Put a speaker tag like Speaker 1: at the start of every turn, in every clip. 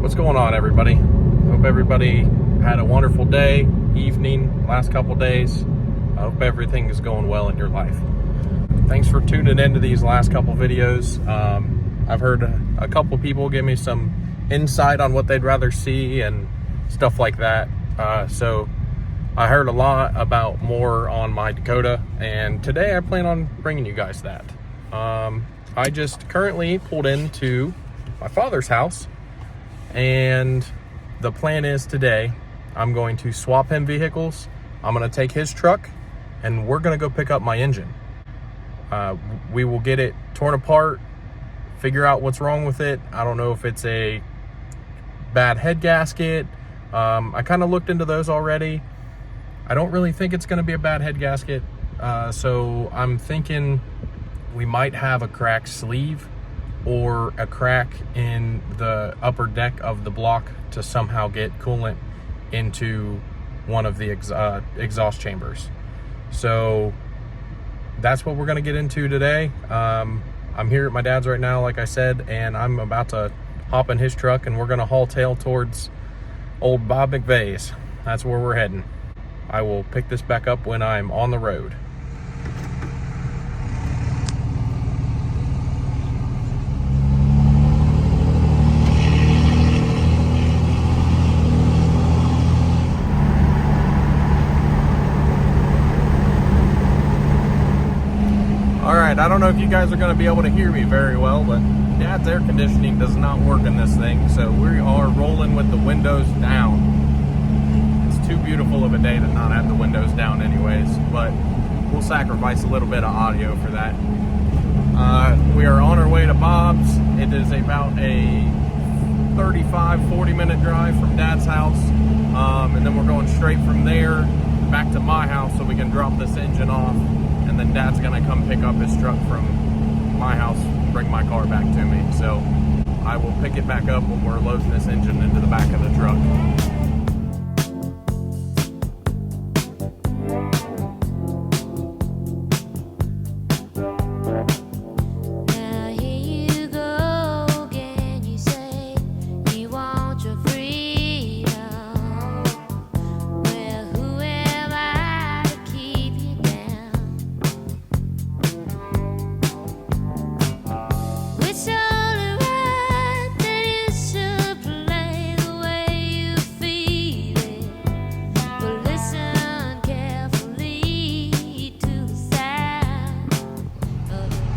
Speaker 1: What's going on, everybody? Hope everybody had a wonderful day, evening, last couple days. I hope everything is going well in your life. Thanks for tuning into these last couple videos. I've heard a couple people give me some insight on what they'd rather see and stuff like that. So I heard a lot about more on my Dakota, and today I plan on bringing you guys that. I just currently pulled into my father's house, and the plan is today I'm going to swap him vehicles. I'm going to take his truck and we're going to go pick up my engine. We will get it torn apart, figure out what's wrong with it. I don't know if it's a bad head gasket. I kind of looked into those already. I don't really think it's going to be a bad head gasket. So I'm thinking we might have a cracked sleeve or a crack in the upper deck of the block to somehow get coolant into one of the exhaust chambers. So that's what we're going to get into today. I'm here at my dad's right now, like I said, and I'm about to hop in his truck and we're going to haul tail towards old Bob McVeigh's. That's where we're heading. I will pick this back up when I'm on the road. I don't know if you guys are going to be able to hear me very well, but Dad's air conditioning does not work in this thing, so we are rolling with the windows down. It's too beautiful of a day to not have the windows down anyways, but we'll sacrifice a little bit of audio for that. We are on our way to Bob's. It is about a 35-40 minute drive from Dad's house, and then we're going straight from there back to my house so we can drop this engine off. And then Dad's gonna come pick up his truck from my house, bring my car back to me. So I will pick it back up when we're loading this engine into the back of the truck.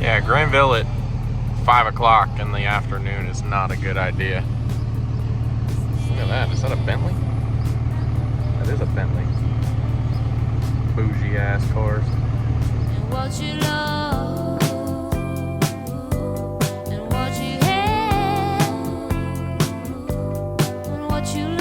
Speaker 1: Yeah, Granville at 5 o'clock in the afternoon is not a good idea. Look at that. Is that a Bentley? That is a Bentley. Bougie ass cars.
Speaker 2: And what you love, and what you have, and what you love.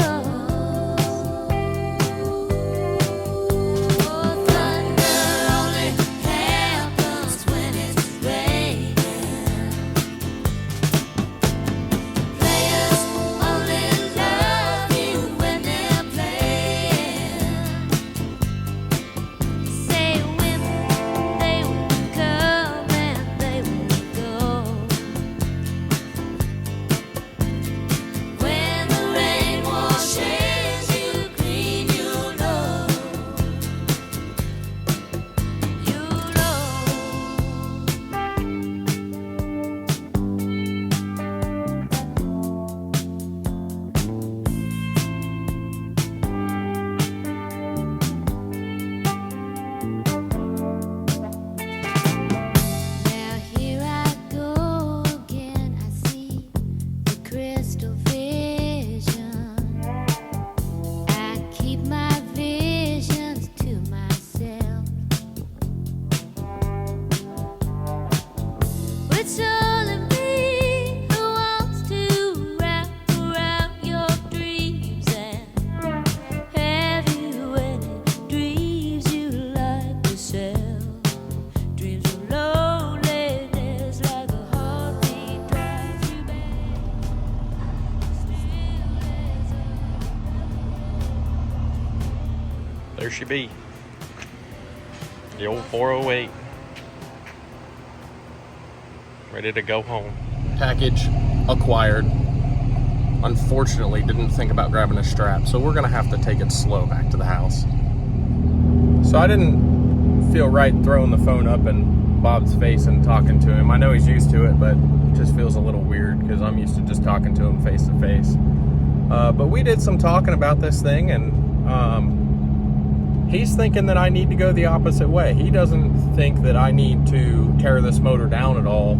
Speaker 1: There she be. The old 408. Ready to go home. Package acquired. unfortunately didn't think about grabbing a strap, so we're gonna have to take it slow back to the house. So I didn't feel right throwing the phone up in Bob's face and talking to him. I know he's used to it, but it just feels a little weird because I'm used to just talking to him face to face. But we did some talking about this thing, and he's thinking that I need to go the opposite way. He doesn't think that I need to tear this motor down at all.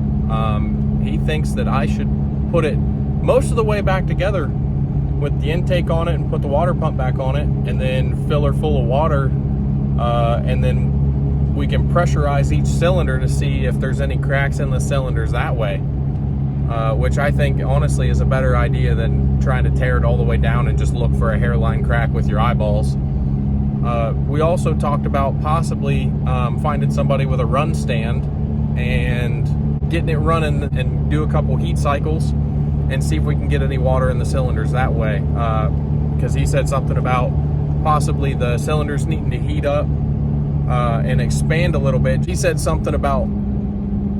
Speaker 1: He thinks that I should put it most of the way back together with the intake on it and put the water pump back on it, and then fill her full of water, and then we can pressurize each cylinder to see if there's any cracks in the cylinders that way, which I think honestly is a better idea than trying to tear it all the way down and just look for a hairline crack with your eyeballs. We also talked about possibly finding somebody with a run stand and getting it running and do a couple heat cycles and see if we can get any water in the cylinders that way, because he said something about possibly the cylinders needing to heat up and expand a little bit. He said something about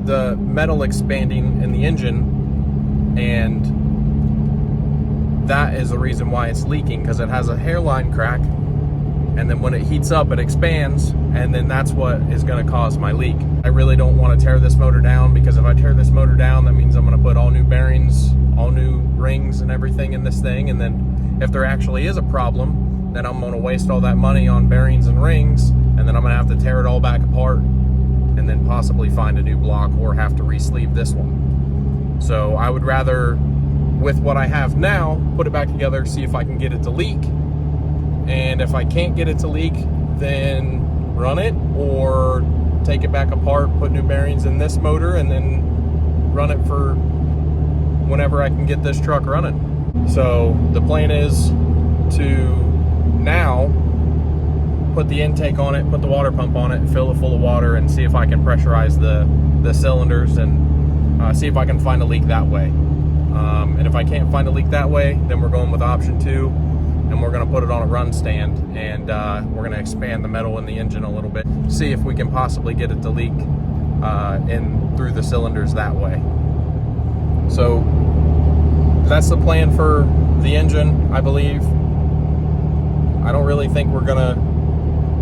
Speaker 1: the metal expanding in the engine, and that is the reason why it's leaking, because it has a hairline crack, and then when it heats up it expands, and then that's what is going to cause my leak. I really don't want to tear this motor down, because if I tear this motor down, that means I'm going to put all new bearings, all new rings and everything in this thing, and then if there actually is a problem, then I'm going to waste all that money on bearings and rings, and then I'm going to have to tear it all back apart and then possibly find a new block or have to re-sleeve this one. So I would rather, with what I have now, put it back together, see if I can get it to leak, and if I can't get it to leak, then run it or take it back apart, put new bearings in this motor, and then run it for whenever I can get this truck running. So the plan is to now put the intake on it, put the water pump on it, fill it full of water, and see if I can pressurize the cylinders and see if I can find a leak that way. And if I can't find a leak that way, then we're going with option 2, and we're going to put it on a run stand, and we're going to expand the metal in the engine a little bit, see if we can possibly get it to leak in through the cylinders that way. So that's the plan for the engine, I believe. I don't really think we're gonna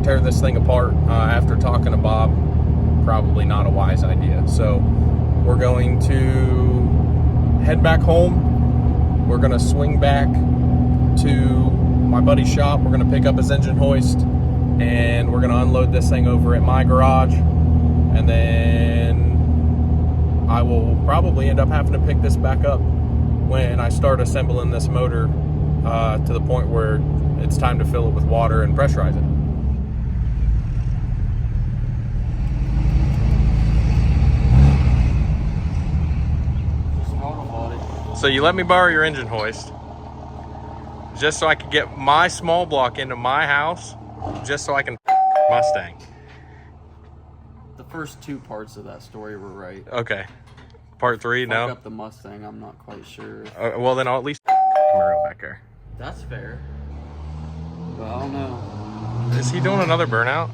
Speaker 1: tear this thing apart after talking to Bob. Probably not a wise idea. So we're going to head back home. We're gonna swing back to my buddy's shop. We're gonna pick up his engine hoist, and we're gonna unload this thing over at my garage, and then I will probably end up having to pick this back up when I start assembling this motor to the point where it's time to fill it with water and pressurize it. So you let me borrow your engine hoist just so I could get my small block into my house, just so I can Mustang.
Speaker 3: The first 2 parts of that story were right.
Speaker 1: Okay. Part 3,
Speaker 3: Fuck
Speaker 1: no?
Speaker 3: up the Mustang, I'm not quite sure.
Speaker 1: Well, then I'll at least Camaro back there.
Speaker 3: That's fair. But I don't know.
Speaker 1: Is he doing another burnout?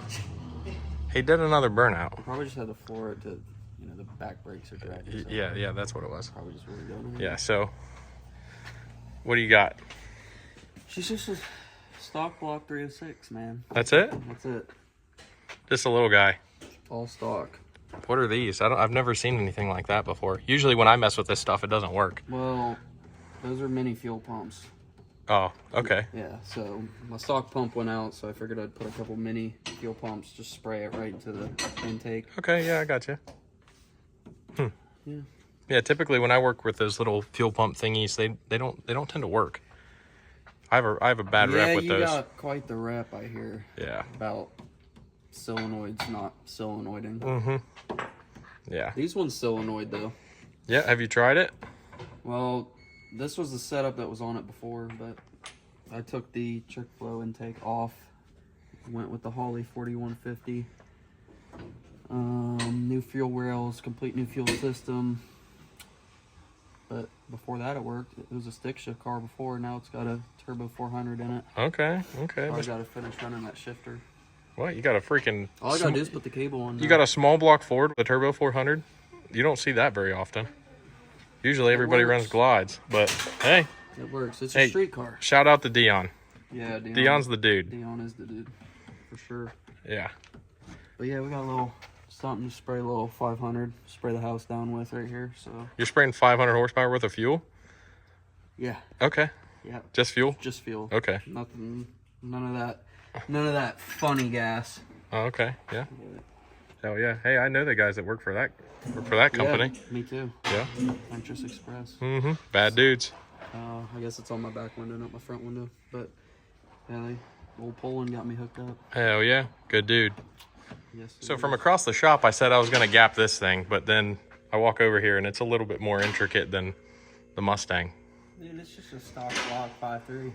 Speaker 1: He did another burnout.
Speaker 3: Probably just had to floor it to, you know, the back brakes are dragging. So
Speaker 1: Yeah, that's what it was.
Speaker 3: probably just really going.
Speaker 1: Yeah, so what do you got?
Speaker 3: She's just a stock block 306, man.
Speaker 1: That's it?
Speaker 3: That's it.
Speaker 1: Just a little guy.
Speaker 3: All stock.
Speaker 1: What are these? I've never seen anything like that before. Usually when I mess with this stuff, it doesn't work.
Speaker 3: Well, those are mini fuel pumps.
Speaker 1: Oh, okay.
Speaker 3: Yeah, so my stock pump went out, so I figured I'd put a couple mini fuel pumps, just spray it right into the intake.
Speaker 1: Okay, yeah, I got you.
Speaker 3: Yeah.
Speaker 1: Yeah, typically when I work with those little fuel pump thingies, they don't tend to work. I have a bad rep with
Speaker 3: Yeah, you
Speaker 1: those.
Speaker 3: got quite the rep, I hear.
Speaker 1: Yeah.
Speaker 3: About solenoids not solenoiding.
Speaker 1: Mm-hmm. Yeah.
Speaker 3: These ones solenoid though.
Speaker 1: Yeah, have you tried it?
Speaker 3: Well, this was the setup that was on it before, but I took the trick flow intake off. Went with the Holley 4150. New fuel rails, complete new fuel system. But before that it worked. It was a stick shift car before, now it's got a turbo 400 in it.
Speaker 1: Okay.
Speaker 3: I gotta finish running that shifter.
Speaker 1: What? You got a freaking...
Speaker 3: All I gotta do is put the cable on.
Speaker 1: You got a small block Ford with a turbo 400? You don't see that very often. Usually everybody runs glides, but hey,
Speaker 3: It works. It's
Speaker 1: Hey,
Speaker 3: a street car.
Speaker 1: Shout out to Dion.
Speaker 3: Yeah,
Speaker 1: Dion's the dude.
Speaker 3: Dion is the dude, for sure.
Speaker 1: Yeah.
Speaker 3: But yeah, we got a little something to spray a little 500, spray the house down with right here. So
Speaker 1: You're spraying 500 horsepower worth of fuel?
Speaker 3: yeah,
Speaker 1: Okay.
Speaker 3: yeah,
Speaker 1: Just fuel?
Speaker 3: just fuel.
Speaker 1: Okay.
Speaker 3: Nothing, none of that funny gas.
Speaker 1: Oh, okay. Yeah. Hell yeah. Hey, I know the guys that work for that company.
Speaker 3: Yeah, me too.
Speaker 1: Yeah.
Speaker 3: Nitrous Express.
Speaker 1: Mm-hmm. Bad dudes.
Speaker 3: I guess it's on my back window, not my front window. But yeah, old Poland got me hooked up.
Speaker 1: Hell yeah. Good dude.
Speaker 3: Yes.
Speaker 1: So from across the shop, I said I was going to gap this thing, but then I walk over here and it's a little bit more intricate than the Mustang.
Speaker 3: Dude, it's just a stock block 5.3.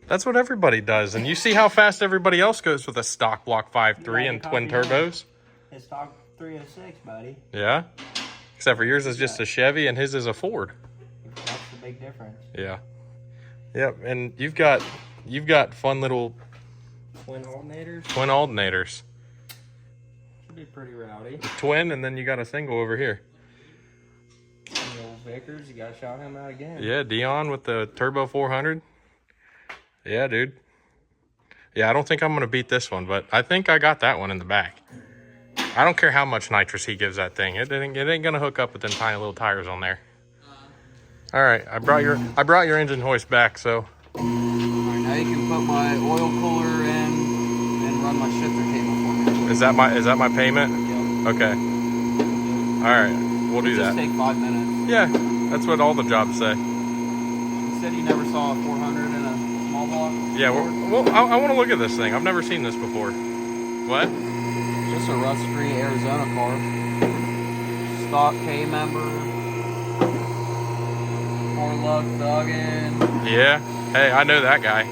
Speaker 1: That's what everybody does. And you see how fast everybody else goes with a stock block 5.3 and twin turbos?
Speaker 4: It's stock 306, buddy.
Speaker 1: Yeah. Except for yours is just a Chevy and his is a Ford.
Speaker 4: That's the big difference.
Speaker 1: Yeah. Yep. And you've got fun little
Speaker 4: Twin alternators
Speaker 1: twin alternators.
Speaker 4: should be pretty rowdy.
Speaker 1: Twin, and then you got a single over here.
Speaker 4: And the old Vickers, you gotta shout him out again.
Speaker 1: Yeah, Dion with the Turbo 400. Yeah, dude. Yeah, I don't think I'm going to beat this one, but I think I got that one in the back. I don't care how much nitrous he gives that thing. It ain't going to hook up with them tiny little tires on there. All right, I brought your engine hoist back, so.
Speaker 3: All right, now you can put my oil cooler in and run my shifter cable for me.
Speaker 1: Is that my payment?
Speaker 3: Yep.
Speaker 1: Okay. All right, we'll do
Speaker 3: Just
Speaker 1: that.
Speaker 3: take 5 minutes.
Speaker 1: Yeah, that's what all the jobs say.
Speaker 3: You said you never saw a 400 in a small block?
Speaker 1: Yeah, well, I want to look at this thing. I've never seen this before. What?
Speaker 3: Just a rust-free Arizona car. Stock K-member. 4-lug thuggin'.
Speaker 1: Yeah. Hey, I know that guy.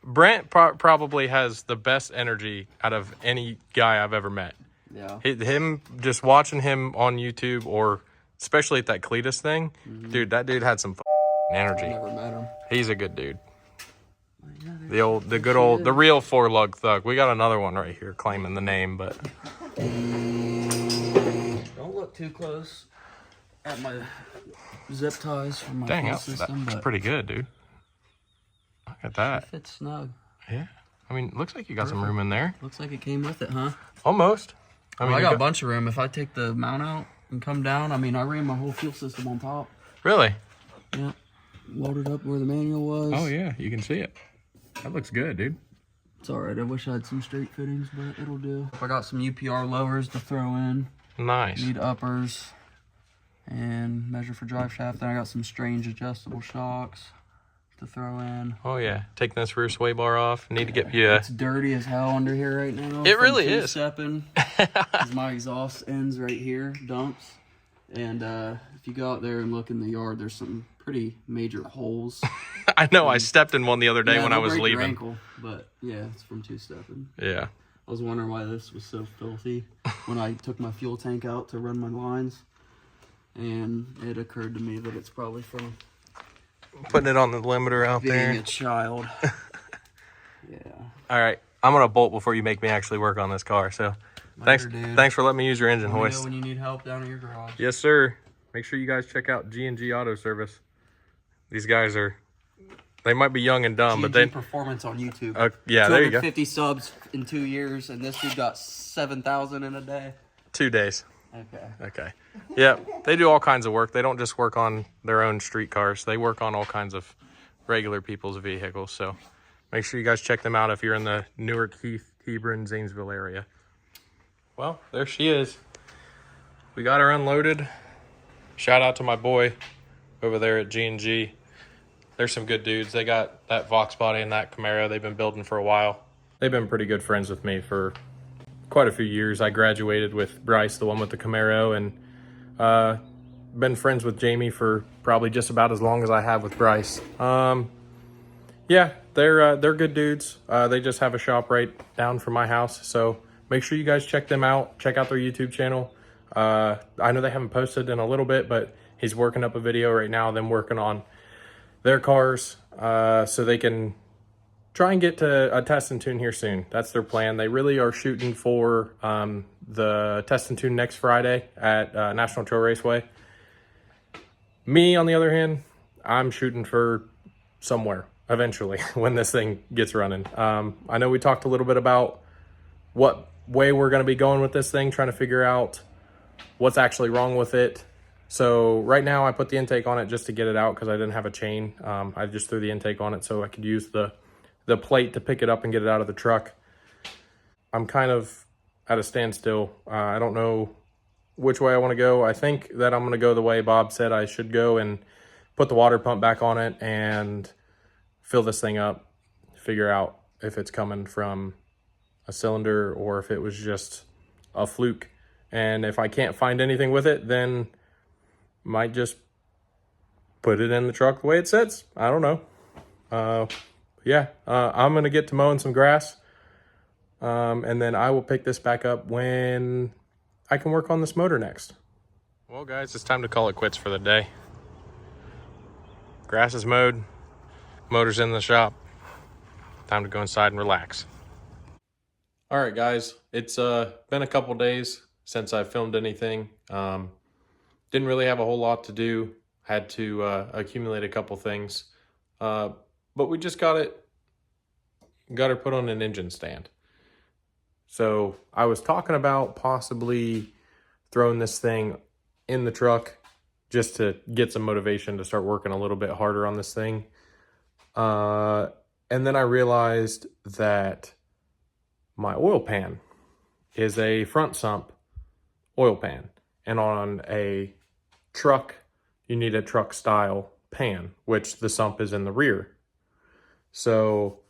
Speaker 1: Brent probably has the best energy out of any guy I've ever met.
Speaker 3: Yeah.
Speaker 1: Him, just watching him on YouTube, or especially at that Cletus thing, dude, that dude had some energy.
Speaker 3: Never met him.
Speaker 1: He's a good dude.
Speaker 3: Yeah,
Speaker 1: The real 4-lug thug. We got another one right here claiming the name, but
Speaker 3: don't look too close at my zip ties from my
Speaker 1: dang,
Speaker 3: fuel
Speaker 1: that's
Speaker 3: system, but
Speaker 1: pretty good, dude. Look at that.
Speaker 3: it fits snug.
Speaker 1: Yeah. I mean, looks like you got some room in there.
Speaker 3: Looks like it came with it, huh?
Speaker 1: Almost. I mean,
Speaker 3: I
Speaker 1: you
Speaker 3: got a bunch of room. If I take the mount out and come down, I mean, I ran my whole fuel system on top.
Speaker 1: Really?
Speaker 3: Yeah. Loaded up where the manual was.
Speaker 1: Oh, yeah. You can see it. That looks good, dude.
Speaker 3: It's alright. I wish I had some straight fittings, but it'll do. I got some UPR lowers to throw in.
Speaker 1: Nice.
Speaker 3: Need uppers and measure for drive shaft. Then I got some strange adjustable shocks to throw in.
Speaker 1: Oh, yeah. Taking this rear sway bar off. Need to get you
Speaker 3: It's dirty as hell under here right now.
Speaker 1: It really
Speaker 3: from
Speaker 1: is.
Speaker 3: Two-stepping. 'Cause my exhaust ends right here, dumps. And if you go out there and look in the yard, there's some pretty major holes.
Speaker 1: I know. I stepped in one the other day
Speaker 3: Yeah,
Speaker 1: when I
Speaker 3: they'll
Speaker 1: was
Speaker 3: break your
Speaker 1: leaving.
Speaker 3: ankle, but yeah, it's from two-stepping.
Speaker 1: Yeah.
Speaker 3: I was wondering why this was so filthy when I took my fuel tank out to run my lines. And it occurred to me that it's probably from
Speaker 1: Putting it on the limiter out
Speaker 3: being
Speaker 1: there.
Speaker 3: a child. Yeah.
Speaker 1: All right. I'm going to bolt before you make me actually work on this car. So thanks,
Speaker 3: Later, dude.
Speaker 1: thanks for letting me use your engine
Speaker 3: Let me know
Speaker 1: hoist.
Speaker 3: when you need help down at your garage.
Speaker 1: Yes, sir. Make sure you guys check out G&G Auto Service. These guys they might be young and dumb, but
Speaker 3: G&G
Speaker 1: they,
Speaker 3: Performance on YouTube.
Speaker 1: yeah, there you go.
Speaker 3: 250 subs in 2 years, and this dude got 7,000 in a day.
Speaker 1: 2 days.
Speaker 3: Okay.
Speaker 1: Okay. Yeah, they do all kinds of work. They don't just work on their own street cars. They work on all kinds of regular people's vehicles. So make sure you guys check them out if you're in the Newark, Hebron, Zanesville area. Well, there she is. We got her unloaded. Shout out to my boy over there at G&G. They're some good dudes. They got that Vox body and that Camaro they've been building for a while. They've been pretty good friends with me for quite a few years. I graduated with Bryce, the one with the Camaro, and been friends with Jamie for probably just about as long as I have with Bryce. Yeah, they're good dudes. They just have a shop right down from my house, so make sure you guys check them out. Check out their YouTube channel. I know they haven't posted in a little bit, but he's working up a video right now, them working on their cars, so they can try and get to a test and tune here soon. That's their plan. They really are shooting for the test and tune next Friday at National Trail Raceway. Me, on the other hand, I'm shooting for somewhere eventually when this thing gets running. I know we talked a little bit about what way we're going to be going with this thing, trying to figure out what's actually wrong with it. So right now I put the intake on it just to get it out because I didn't have a chain. I just threw the intake on it so I could use the plate to pick it up and get it out of the truck. I'm kind of at a standstill. I don't know which way I want to go. I think that I'm going to go the way Bob said I should go and put the water pump back on it and fill this thing up, figure out if it's coming from a cylinder or if it was just a fluke. And if I can't find anything with it, then might just put it in the truck the way it sits. I don't know. I'm going to get to mowing some grass. And then I will pick this back up when I can work on this motor next. Well, guys, it's time to call it quits for the day. Grass is mowed, motor's in the shop. Time to go inside and relax. All right, guys, it's been a couple days since I filmed anything. Didn't really have a whole lot to do. Had to accumulate a couple things, but we just got her put on an engine stand. So I was talking about possibly throwing this thing in the truck just to get some motivation to start working a little bit harder on this thing. And then I realized that my oil pan is a front sump oil pan. And on a truck, you need a truck style pan, which the sump is in the rear. So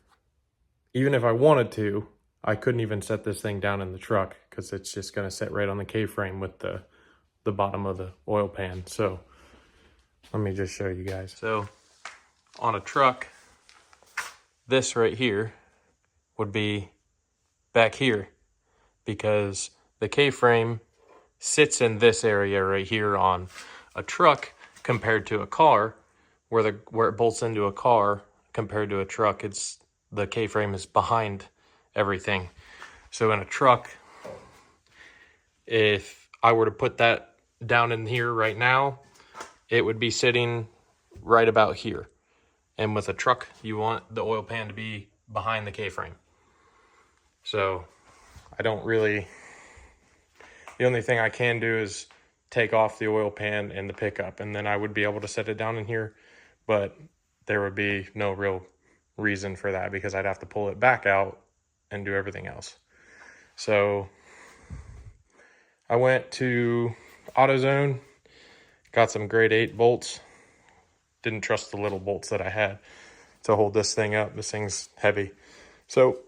Speaker 1: even if I wanted to, I couldn't even set this thing down in the truck because it's just going to sit right on the K-frame with the bottom of the oil pan. So let me just show you guys. So on a truck, this right here would be back here because the K-frame sits in this area right here on a truck compared to a car where it bolts into a car compared to a truck. The K-frame is behind everything. So in a truck, if I were to put that down in here right now, it would be sitting right about here. And with a truck, you want the oil pan to be behind the K-frame. So I don't really, the only thing I can do is take off the oil pan and the pickup, and then I would be able to set it down in here, but there would be no real reason for that because I'd have to pull it back out and do everything else. So I went to AutoZone, got some grade 8 bolts. Didn't trust the little bolts that I had to hold this thing up. This thing's heavy. So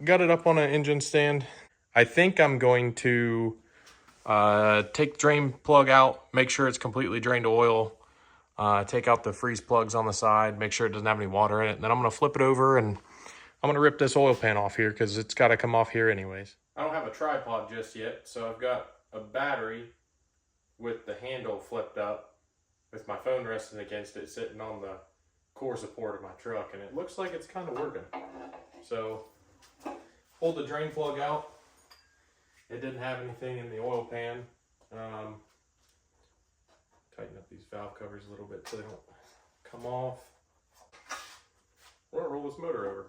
Speaker 1: got it up on an engine stand. I think I'm going to take the drain plug out, make sure it's completely drained of oil, take out the freeze plugs on the side, make sure it doesn't have any water in it. And then I'm going to flip it over and I'm going to rip this oil pan off here because it's got to come off here anyways. I don't have a tripod just yet, so I've got a battery with the handle flipped up with my phone resting against it, sitting on the core support of my truck, and it looks like it's kind of working. So pulled the drain plug out. It didn't have anything in the oil pan. Tighten up these valve covers a little bit so they don't come off. We're gonna roll this motor over.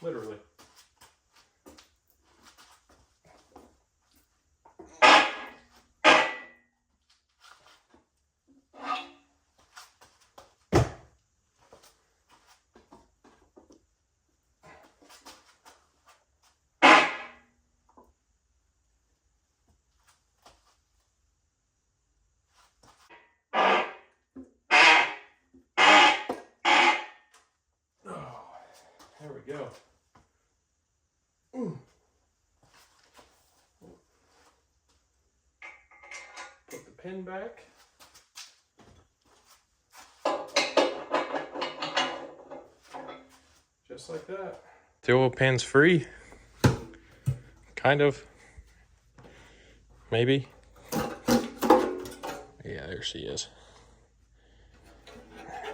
Speaker 1: Literally. There we go. Put the pin back. Just like that. The oil pan's free. Kind of. Maybe. Yeah, there she is.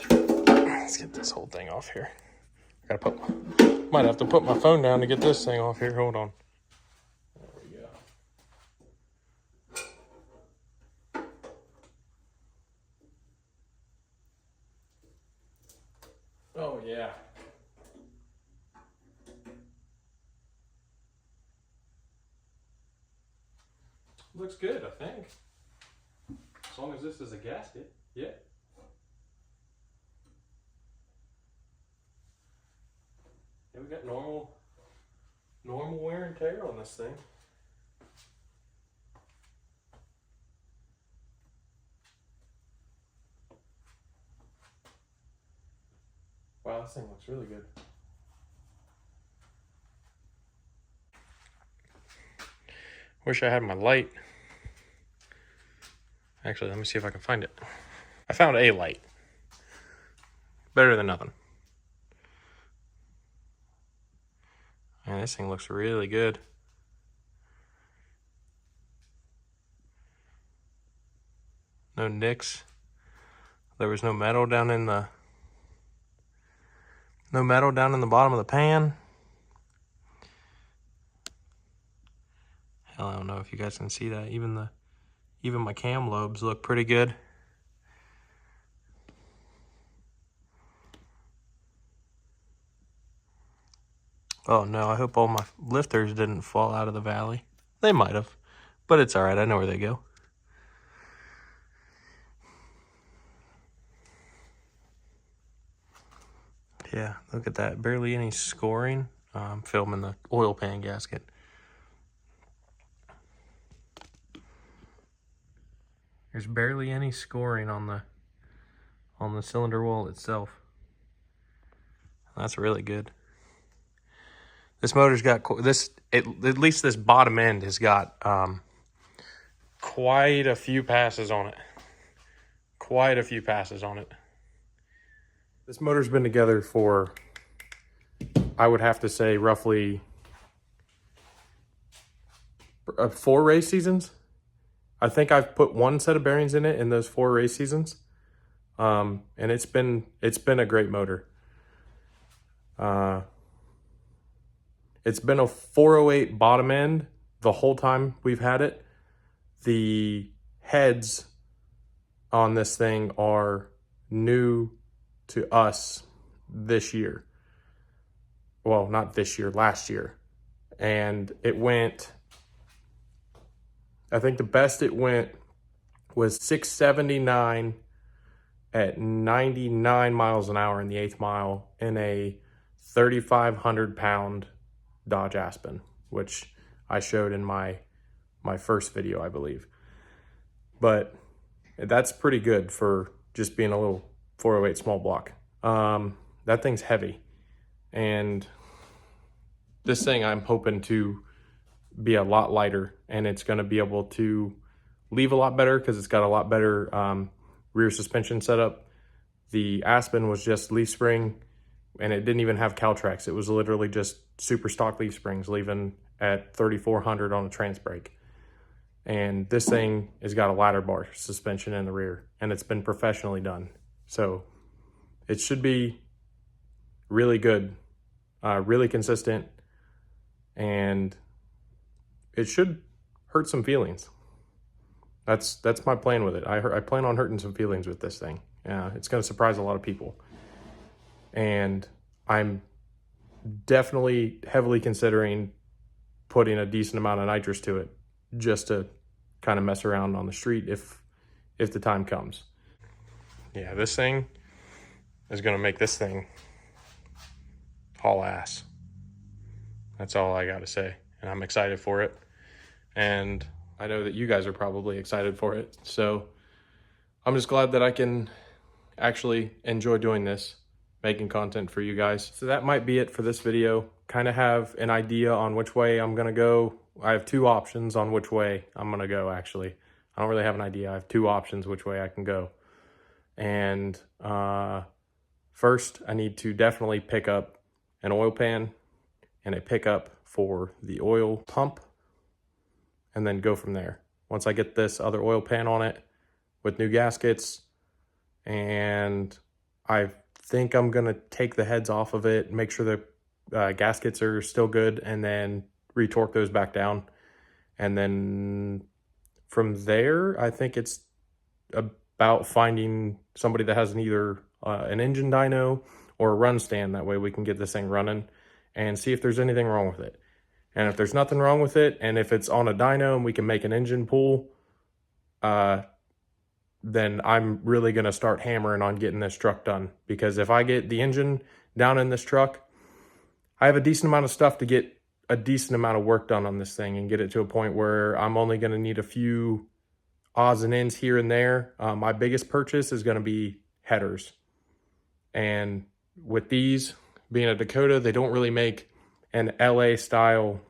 Speaker 1: Let's get this whole thing off here. Might have to put my phone down to get this thing off here. Hold on. There we go. Oh, yeah. Looks good, I think. As long as this is a gasket. Yeah. Yeah, we got normal wear and tear on this thing. Wow, this thing looks really good. Wish I had my light. Actually, let me see if I can find it. I found a light. Better than nothing. Man, this thing looks really good. No nicks. There was no metal down in the bottom of the pan. Hell, I don't know if you guys can see that. Even my cam lobes look pretty good. Oh no, I hope all my lifters didn't fall out of the valley. They might have, but it's all right. I know where they go. Yeah, look at that. Barely any scoring. I'm filming the oil pan gasket. There's barely any scoring on the cylinder wall itself. That's really good. This motor's got at least this bottom end has got quite a few passes on it. Quite a few passes on it. This motor's been together for, I would have to say, roughly 4 race seasons. I think I've put 1 set of bearings in it in those 4 race seasons, and it's been a great motor. It's been a 408 bottom end the whole time we've had it. The heads on this thing are new to us this year. Well, not this year, last year. And it went, I think the best it went was 679 at 99 miles an hour in the 8th mile in a 3,500 pound Dodge Aspen, which I showed in my first video, I believe. But that's pretty good for just being a little 408 small block. That thing's heavy, and this thing I'm hoping to be a lot lighter, and it's going to be able to leave a lot better because it's got a lot better rear suspension setup. The Aspen was just leaf spring, and it didn't even have Caltrax. It was literally just super stock leaf springs, leaving at 3,400 on a trans brake. And this thing has got a ladder bar suspension in the rear, and it's been professionally done. So it should be really good, really consistent, and it should hurt some feelings. That's my plan with it. I plan on hurting some feelings with this thing. It's going to surprise a lot of people. And I'm definitely heavily considering putting a decent amount of nitrous to it just to kind of mess around on the street if the time comes. Yeah, this thing is going to make this thing haul ass. That's all I got to say. And I'm excited for it. And I know that you guys are probably excited for it. So I'm just glad that I can actually enjoy doing this, making content for you guys. So that might be it for this video. Kind of have an idea on which way I'm going to go. I have 2 options on which way I'm going to go, actually. I don't really have an idea. I have 2 options which way I can go. And first, I need to definitely pick up an oil pan and a pickup for the oil pump, and then go from there. Once I get this other oil pan on it with new gaskets, and I think I'm gonna take the heads off of it, make sure the gaskets are still good, and then retorque those back down. And then from there, I think it's about finding somebody that has either an engine dyno or a run stand. That way we can get this thing running and see if there's anything wrong with it. And if there's nothing wrong with it, and if it's on a dyno and we can make an engine pull, then I'm really going to start hammering on getting this truck done. Because if I get the engine down in this truck, I have a decent amount of stuff to get a decent amount of work done on this thing and get it to a point where I'm only going to need a few odds and ends here and there. My biggest purchase is going to be headers. And with these being a Dakota, they don't really make an LA style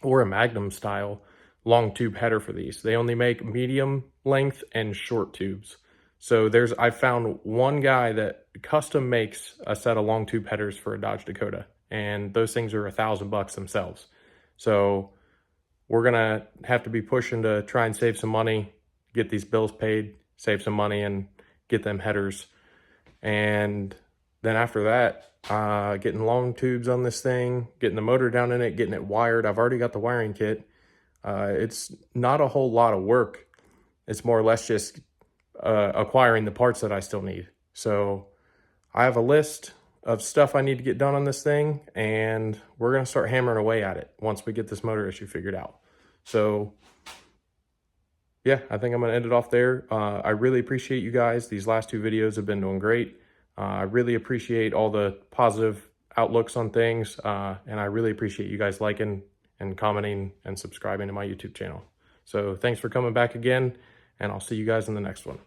Speaker 1: or a Magnum style long tube header for these. They only make medium length and short tubes. So I found one guy that custom makes a set of long tube headers for a Dodge Dakota, and those things are $1,000 themselves. So we're gonna have to be pushing to try and save some money, get these bills paid, save some money, and get them headers. And then after that, getting long tubes on this thing, getting the motor down in it, getting it wired. I've already got the wiring kit. It's not a whole lot of work. It's more or less just acquiring the parts that I still need. So I have a list of stuff I need to get done on this thing, and we're going to start hammering away at it once we get this motor issue figured out. So yeah, I think I'm going to end it off there. I really appreciate you guys. These last 2 videos have been doing great. I really appreciate all the positive outlooks on things, and I really appreciate you guys liking and commenting and subscribing to my YouTube channel. So thanks for coming back again, and I'll see you guys in the next one.